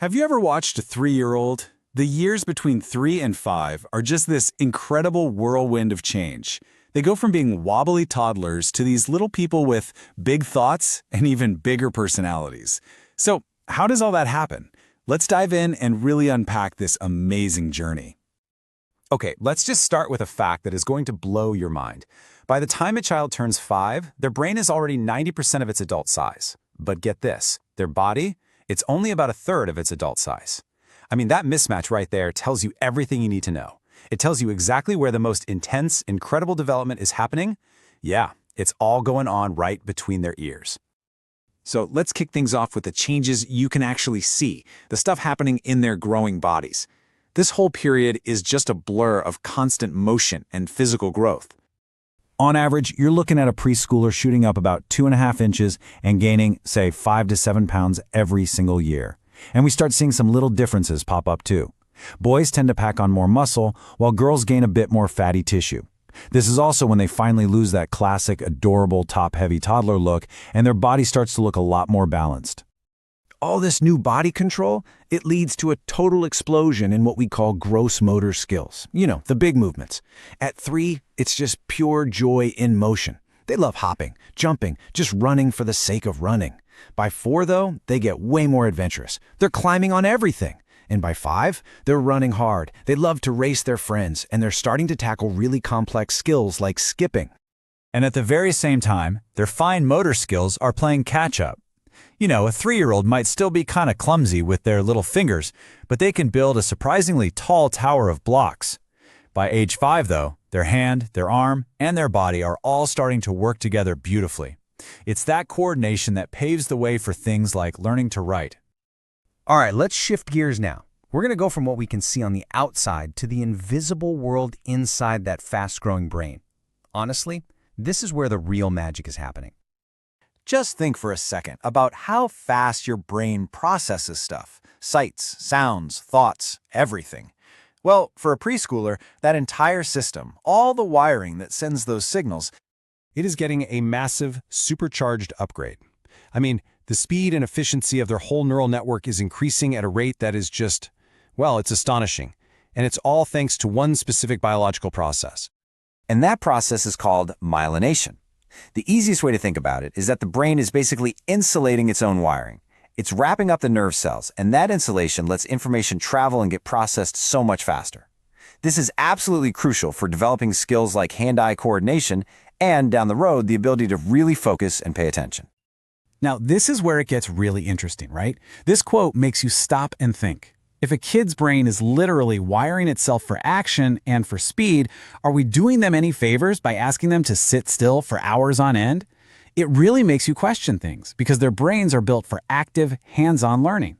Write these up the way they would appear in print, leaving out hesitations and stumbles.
Have you ever watched a 3-year-old? The years between 3 and 5 are just this incredible whirlwind of change. They go from being wobbly toddlers to these little people with big thoughts and even bigger personalities. So, how does all that happen? Let's dive in and really unpack this amazing journey. Okay, let's just start with a fact that is going to blow your mind. By the time a child turns 5, their brain is already 90% of its adult size. But get this, their body, it's only about a third of its adult size. I mean, that mismatch right there tells you everything you need to know. It tells you exactly where the most intense, incredible development is happening. Yeah, it's all going on right between their ears. So let's kick things off with the changes you can actually see, the stuff happening in their growing bodies. This whole period is just a blur of constant motion and physical growth. On average, you're looking at a preschooler shooting up about 2.5 inches and gaining, say, 5 to 7 pounds every single year. And we start seeing some little differences pop up too. Boys tend to pack on more muscle, while girls gain a bit more fatty tissue. This is also when they finally lose that classic, adorable, top-heavy toddler look, and their body starts to look a lot more balanced. All this new body control, it leads to a total explosion in what we call gross motor skills. You know, the big movements. At 3, it's just pure joy in motion. They love hopping, jumping, just running for the sake of running. By 4, though, they get way more adventurous. They're climbing on everything. And by 5, they're running hard. They love to race their friends, and they're starting to tackle really complex skills like skipping. And at the very same time, their fine motor skills are playing catch-up. You know, a 3-year-old might still be kind of clumsy with their little fingers, but they can build a surprisingly tall tower of blocks. By age 5, though, their hand, their arm, and their body are all starting to work together beautifully. It's that coordination that paves the way for things like learning to write. All right, let's shift gears now. We're going to go from what we can see on the outside to the invisible world inside that fast-growing brain. Honestly, this is where the real magic is happening. Just think for a second about how fast your brain processes stuff. Sights, sounds, thoughts, everything. Well, for a preschooler, that entire system, all the wiring that sends those signals, it is getting a massive, supercharged upgrade. I mean, the speed and efficiency of their whole neural network is increasing at a rate that is just, well, it's astonishing. And it's all thanks to one specific biological process. and that process is called myelination. The easiest way to think about it is that the brain is basically insulating its own wiring. It's wrapping up the nerve cells, and that insulation lets information travel and get processed so much faster. This is absolutely crucial for developing skills like hand-eye coordination and, down the road, the ability to really focus and pay attention. Now, this is where it gets really interesting, right? This quote makes you stop and think. If a kid's brain is literally wiring itself for action and for speed, are we doing them any favors by asking them to sit still for hours on end? It really makes you question things because their brains are built for active, hands-on learning.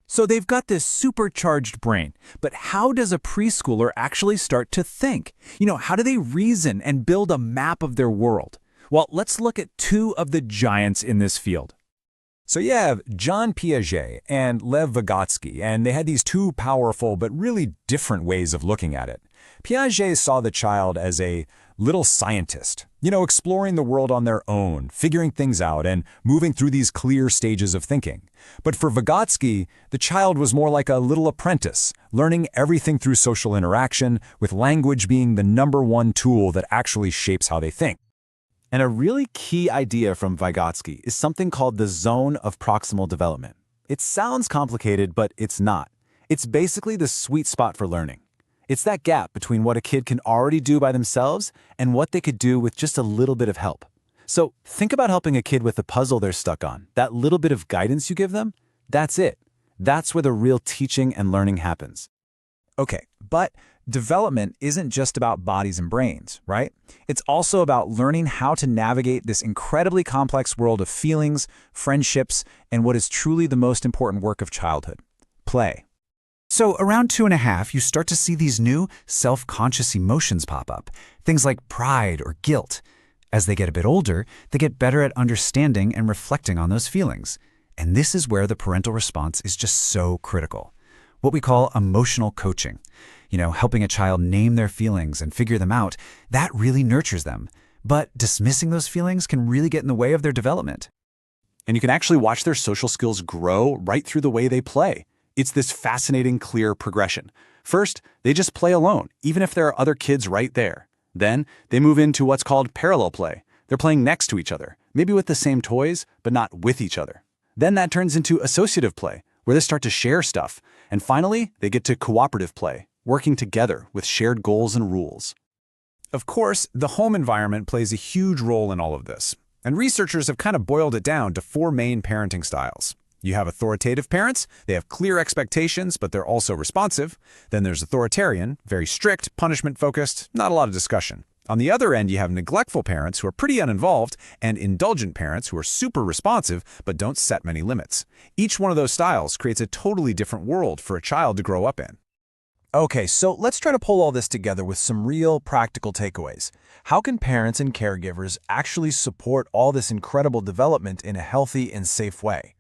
So they've got this supercharged brain, but how does a preschooler actually start to think? How do they reason and build a map of their world? Well, let's look at two of the giants in this field. So you have John Piaget and Lev Vygotsky, and they had these two powerful but really different ways of looking at it. Piaget saw the child as a little scientist, exploring the world on their own, figuring things out, and moving through these clear stages of thinking. But for Vygotsky, the child was more like a little apprentice, learning everything through social interaction, with language being the #1 tool that actually shapes how they think. And a really key idea from Vygotsky is something called the zone of proximal development. It sounds complicated, but it's not. It's basically the sweet spot for learning. It's that gap between what a kid can already do by themselves and what they could do with just a little bit of help. So think about helping a kid with a puzzle they're stuck on. That little bit of guidance you give them, that's it. That's where the real teaching and learning happens. Okay, but development isn't just about bodies and brains, right? It's also about learning how to navigate this incredibly complex world of feelings, friendships, and what is truly the most important work of childhood: play. So around 2.5, you start to see these new self-conscious emotions pop up, things like pride or guilt. As they get a bit older, they get better at understanding and reflecting on those feelings. And this is where the parental response is just so critical. What we call emotional coaching. Helping a child name their feelings and figure them out, that really nurtures them. But dismissing those feelings can really get in the way of their development. And you can actually watch their social skills grow right through the way they play. It's this fascinating, clear progression. First, they just play alone, even if there are other kids right there. Then, they move into what's called parallel play. They're playing next to each other, maybe with the same toys, but not with each other. Then that turns into associative play, where they start to share stuff. And finally, they get to cooperative play, working together with shared goals and rules. Of course, the home environment plays a huge role in all of this, and researchers have kind of boiled it down to 4 main parenting styles. You have authoritative parents. They have clear expectations, but they're also responsive. Then there's authoritarian, very strict, punishment-focused, not a lot of discussion. On the other end, you have neglectful parents who are pretty uninvolved, and indulgent parents who are super responsive but don't set many limits. Each one of those styles creates a totally different world for a child to grow up in. Okay, so let's try to pull all this together with some real practical takeaways. How can parents and caregivers actually support all this incredible development in a healthy and safe way?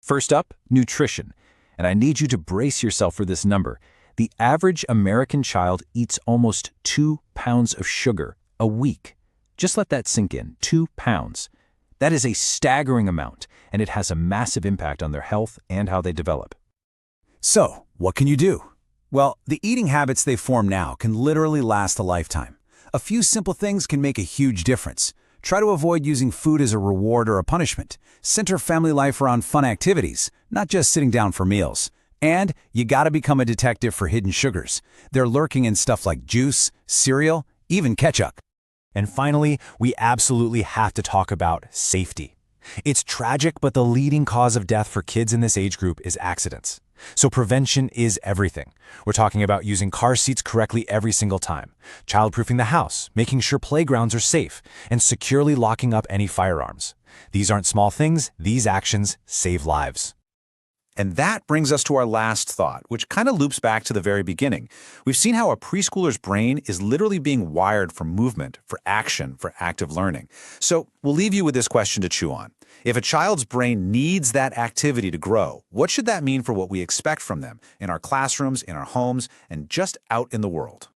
First up, nutrition. And I need you to brace yourself for this number. The average American child eats almost 2 pounds of sugar a week. Just let that sink in, 2 pounds. That is a staggering amount, and it has a massive impact on their health and how they develop. So, what can you do? Well, the eating habits they form now can literally last a lifetime. A few simple things can make a huge difference. Try to avoid using food as a reward or a punishment. Center family life around fun activities, not just sitting down for meals. And you gotta become a detective for hidden sugars. They're lurking in stuff like juice, cereal, even ketchup. And finally, we absolutely have to talk about safety. It's tragic, but the leading cause of death for kids in this age group is accidents. So prevention is everything. We're talking about using car seats correctly every single time, childproofing the house, making sure playgrounds are safe, and securely locking up any firearms. These aren't small things. These actions save lives. And that brings us to our last thought, which kind of loops back to the very beginning. We've seen how a preschooler's brain is literally being wired for movement, for action, for active learning. So we'll leave you with this question to chew on. If a child's brain needs that activity to grow, what should that mean for what we expect from them in our classrooms, in our homes, and just out in the world?